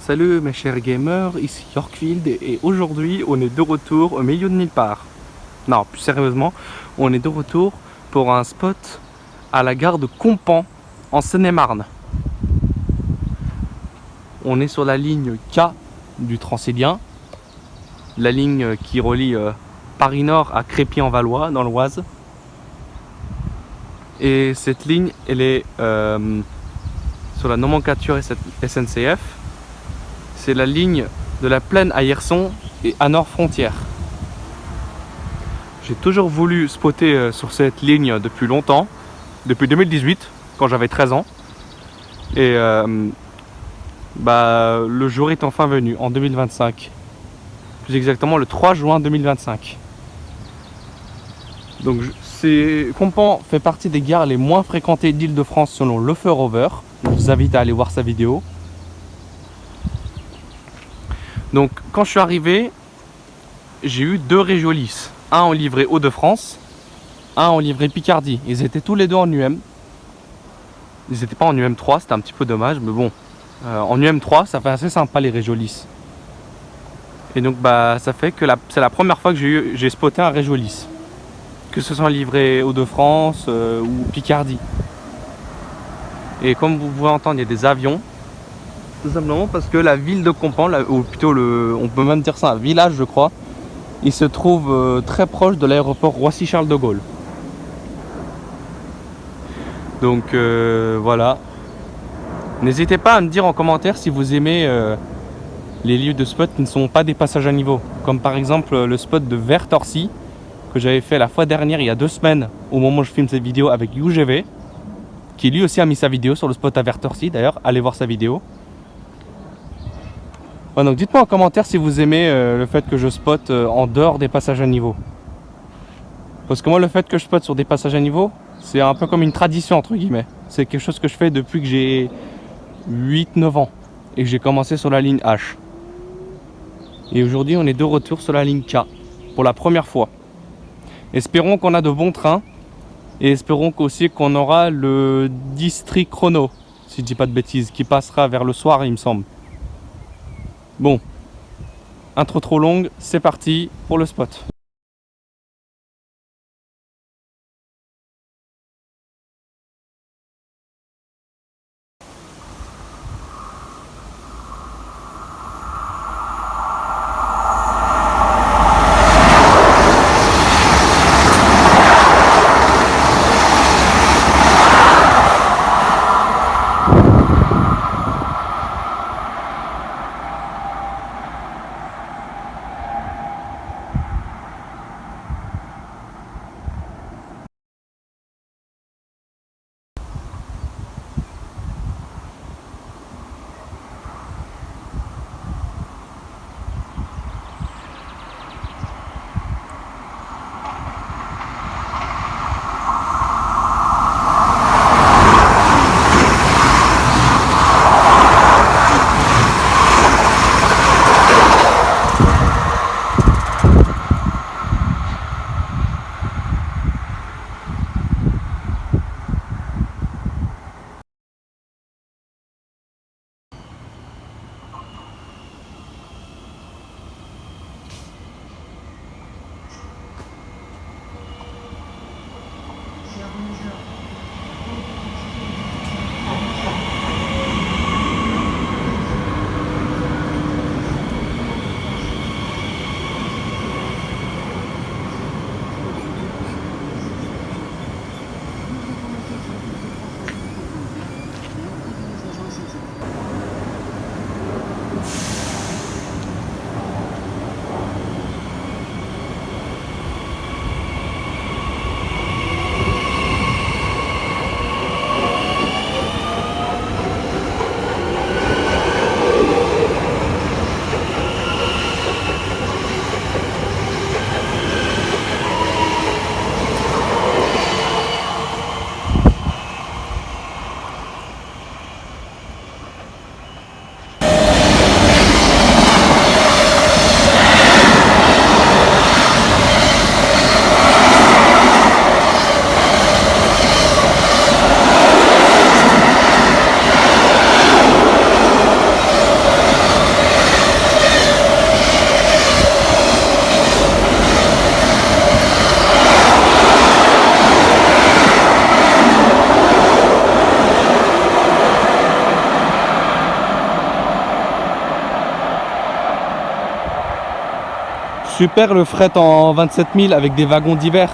Salut mes chers gamers, ici Yorkfield et aujourd'hui on est de retour au milieu de nulle part. Non, plus sérieusement, on est de retour pour un spot à la gare de Compan en Seine-et-Marne. On est sur la ligne K du Transilien, la ligne qui relie Paris Nord à Crépy-en-Valois dans l'Oise. Et cette ligne, elle est sur la nomenclature SNCF. C'est la ligne de la Plaine à Hirson et à Nord Frontière. J'ai toujours voulu spotter sur cette ligne depuis longtemps, depuis 2018, quand j'avais 13 ans. Et le jour est enfin venu, en 2025. Plus exactement le 3 juin 2025. Donc Compan fait partie des gares les moins fréquentées d'Île-de-France selon Lefeu-Rover. Je vous invite à aller voir sa vidéo. Donc quand je suis arrivé, j'ai eu deux Régiolis. Un en livrée Hauts-de-France, un en livrée Picardie. Ils étaient tous les deux en UM. Ils n'étaient pas en UM3, c'était un petit peu dommage, mais bon. En UM3, ça fait assez sympa les Régiolis. Et donc ça fait que c'est la première fois que j'ai spoté un Régiolis. Que ce soit en livrée Hauts-de-France ou Picardie. Et comme vous pouvez entendre, il y a des avions. Tout simplement parce que la ville de Compan, ou plutôt on peut même dire ça un village je crois, il se trouve très proche de l'aéroport Roissy-Charles de Gaulle. Donc voilà. N'hésitez pas à me dire en commentaire si vous aimez les lieux de spot qui ne sont pas des passages à niveau. Comme par exemple le spot de Vertorcy que j'avais fait la fois dernière, il y a 2 semaines, au moment où je filme cette vidéo avec UGV, qui lui aussi a mis sa vidéo sur le spot à Vertorcy. D'ailleurs, allez voir sa vidéo. Ouais, donc dites-moi en commentaire si vous aimez le fait que je spot en dehors des passages à niveau. Parce que moi le fait que je spot sur des passages à niveau, c'est un peu comme une tradition entre guillemets. C'est quelque chose que je fais depuis que j'ai 8-9 ans et que j'ai commencé sur la ligne H. Et aujourd'hui on est de retour sur la ligne K pour la première fois. Espérons qu'on a de bons trains et espérons aussi qu'on aura le district chrono, si je dis pas de bêtises, qui passera vers le soir il me semble. Bon, intro trop longue, c'est parti pour le spot. super le fret en 27 000 avec des wagons d'hiver.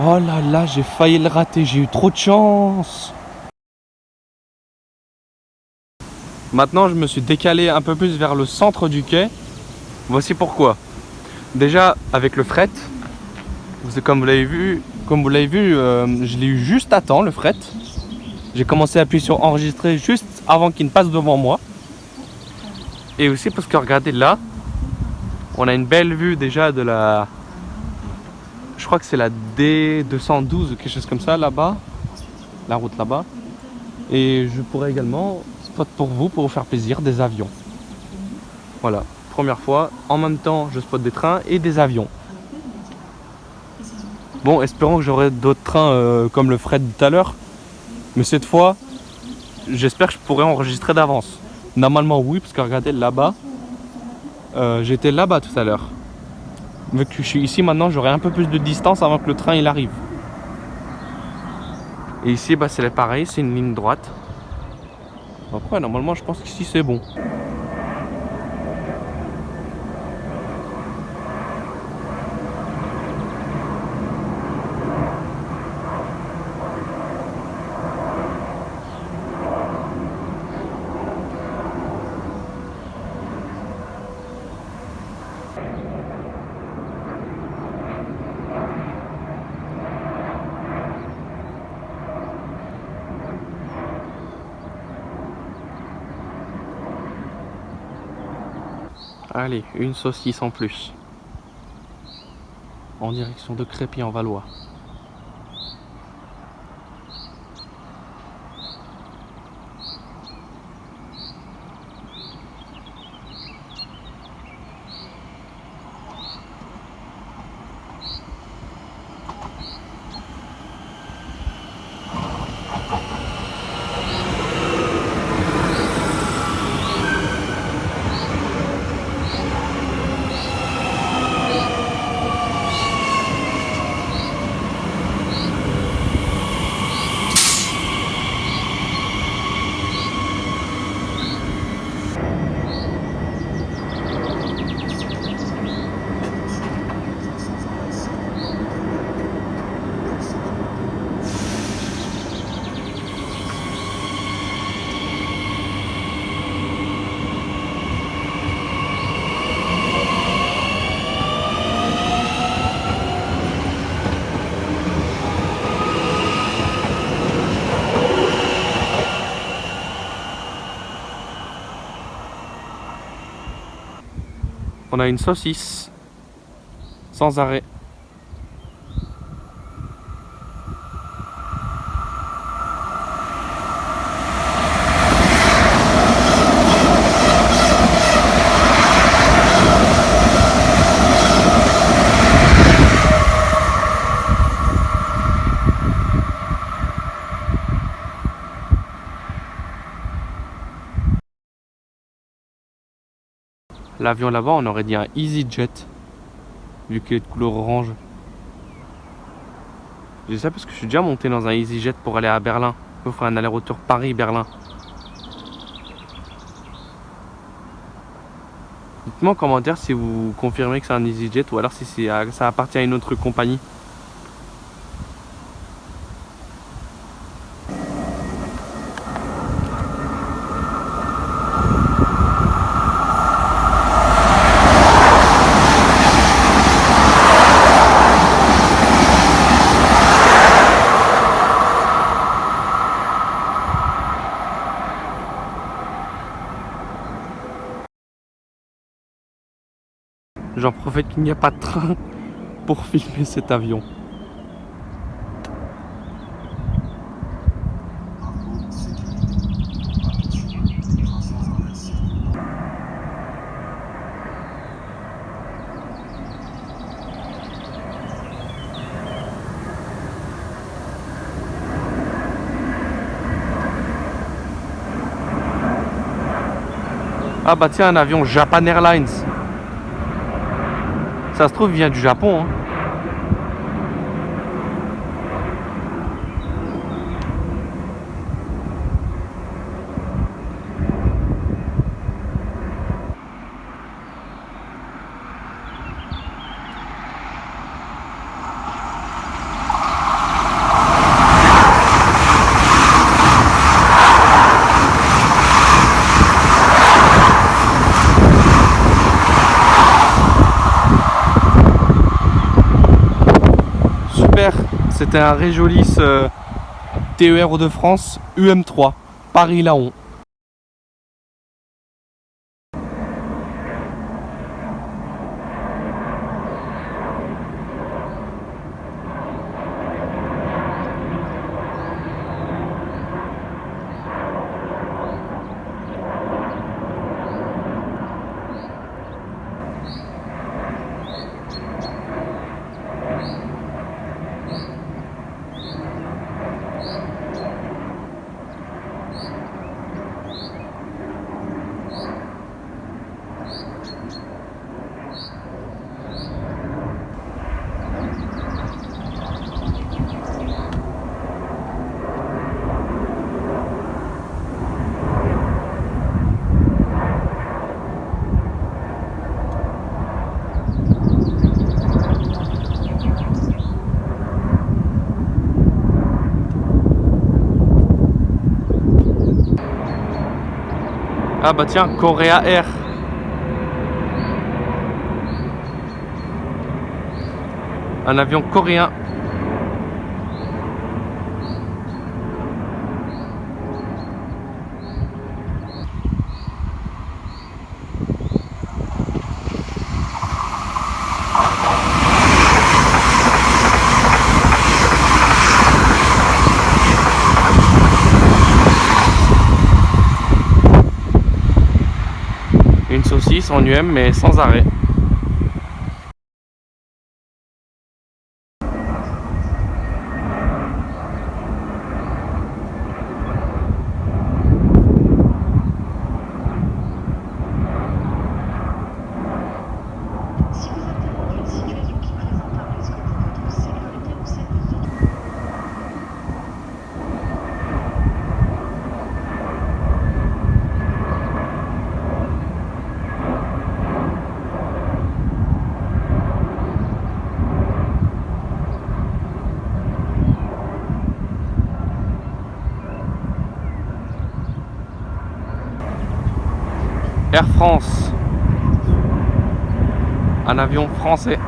Oh là là, j'ai failli le rater, j'ai eu trop de chance. Maintenant, je me suis décalé un peu plus vers le centre du quai. Voici pourquoi. Déjà, avec le fret, comme vous l'avez vu, je l'ai eu juste à temps, le fret. J'ai commencé à appuyer sur enregistrer juste avant qu'il ne passe devant moi. Et aussi parce que regardez là, on a une belle vue déjà de la... Je crois que c'est la D212 ou quelque chose comme ça là-bas. La route là-bas. Et je pourrais également spot pour vous faire plaisir, des avions. Voilà, première fois. En même temps, je spot des trains et des avions. Bon, espérons que j'aurai d'autres trains comme le fret de tout à l'heure. Mais cette fois, j'espère que je pourrai enregistrer d'avance. Normalement oui, parce que regardez là-bas, j'étais là-bas tout à l'heure. Vu que je suis ici maintenant, j'aurai un peu plus de distance avant que le train il arrive. Et ici, bah, c'est pareil, c'est une ligne droite. Donc ouais, normalement je pense qu'ici c'est bon. Allez, une saucisse en plus. En direction de Crépy-en-Valois. On a une saucisse sans arrêt. L'avion là-bas, on aurait dit un EasyJet, vu qu'il est de couleur orange. Je dis ça parce que je suis déjà monté dans un EasyJet pour aller à Berlin. Pour faire un aller-retour Paris-Berlin. Dites-moi en commentaire si vous confirmez que c'est un EasyJet ou alors si ça appartient à une autre compagnie. J'en profite qu'il n'y a pas de train pour filmer cet avion. Ah bah tiens, un avion Japan Airlines. Ça se trouve, il vient du Japon. Hein. C'était un Régiolis TER Hauts-de-France UM3, Paris-Laon. Ah bah tiens, Korea Air. Un avion coréen. Une saucisse en UM mais sans arrêt. Si vous interroge une situation qui présente un risque pour votre sécurité ou celle des autres, Air France. Un avion français.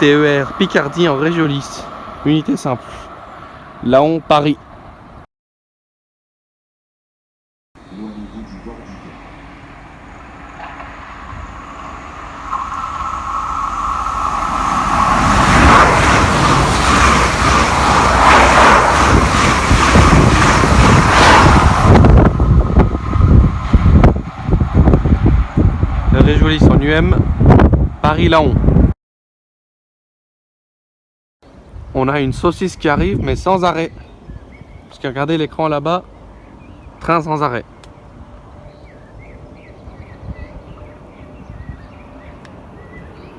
TER Picardie en Régiolis. Unité simple. Laon, Paris. Régiolis en UM, Paris-Laon. On a une saucisse qui arrive mais sans arrêt. Parce que regardez l'écran là-bas, train sans arrêt.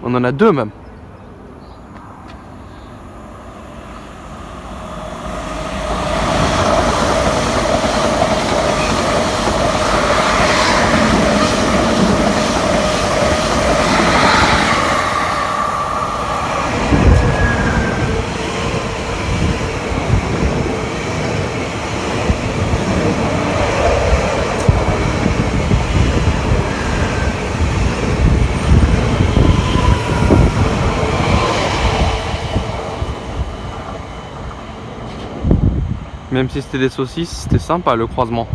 On en a deux même. Même si c'était des saucisses, c'était sympa le croisement.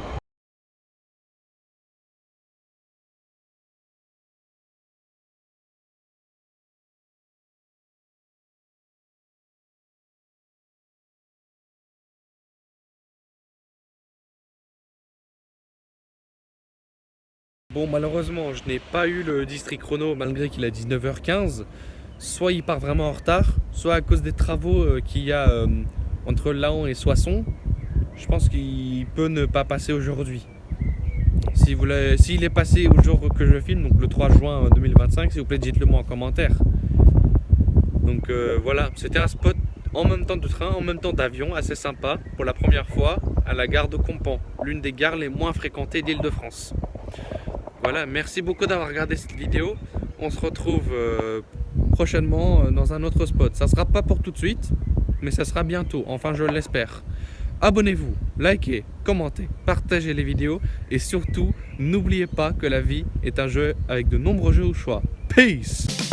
Bon, malheureusement, je n'ai pas eu le district chrono malgré qu'il a 19h15. Soit il part vraiment en retard, soit à cause des travaux qu'il y a entre Laon et Soissons. Je pense qu'il peut ne pas passer aujourd'hui. S'il est passé au jour que je filme, donc le 3 juin 2025, s'il vous plaît, dites-le moi en commentaire. Donc voilà, c'était un spot en même temps de train, en même temps d'avion, assez sympa pour la première fois à la gare de Compan, l'une des gares les moins fréquentées d'Île-de-France. Voilà, merci beaucoup d'avoir regardé cette vidéo. On se retrouve prochainement dans un autre spot. Ça sera pas pour tout de suite, mais ça sera bientôt, enfin je l'espère. Abonnez-vous, likez, commentez, partagez les vidéos et surtout, n'oubliez pas que la vie est un jeu avec de nombreux jeux au choix. Peace!